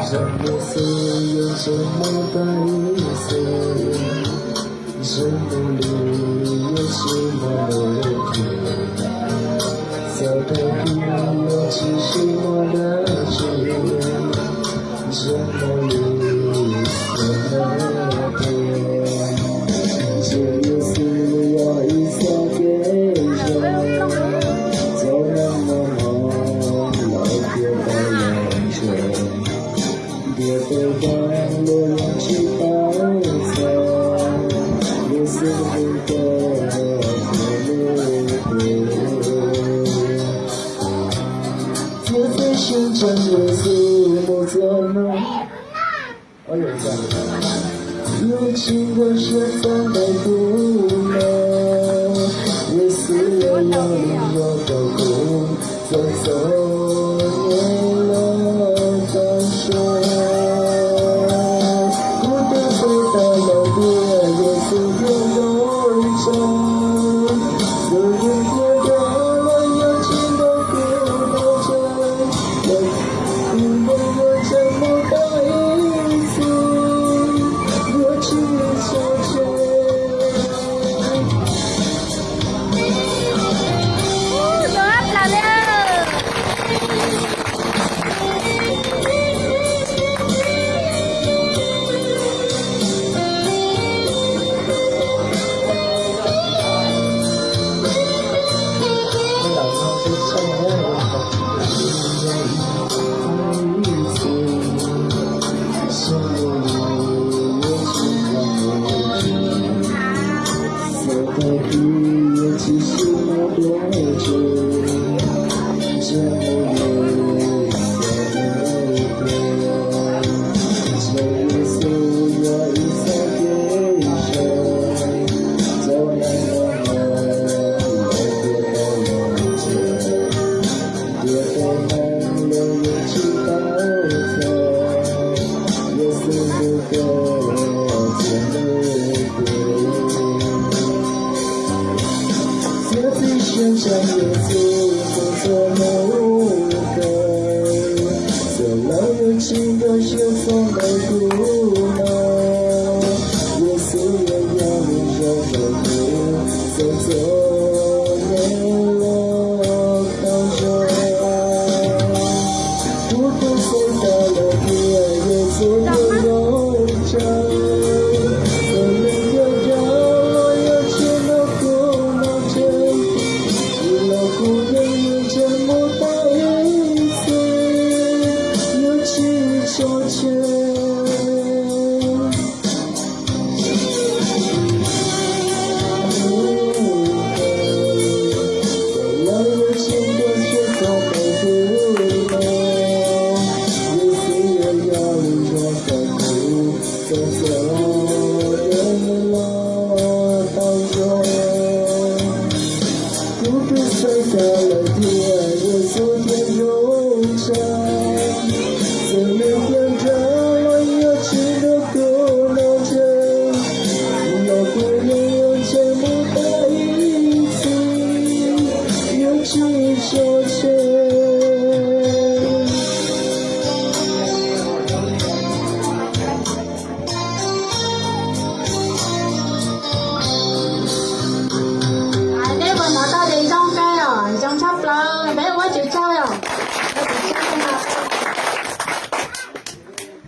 什么色有什么白色，什么绿有什么蓝天，小太平有起什么的雪，什么绿什么天，只有四我一下给人，就让我们老别到阳春。别被忘了勇气保存，也是你的回别被寻常的树木做梦。我有一个有情的雪放在不能，也是我要你我的苦，走走年了放手。身上有足够做梦的，做了有情的手放在苦恼，也是我要你让我不走走年了高手，不懂谁到了天也做了容长。到了天也昨天容长，怎么变成了有情的苦恼着？老姑娘有这么大一次，有去说切。Nếu mà nó ta đi xong cái rồi xong sắp lên bé quá chịu chơi rồi.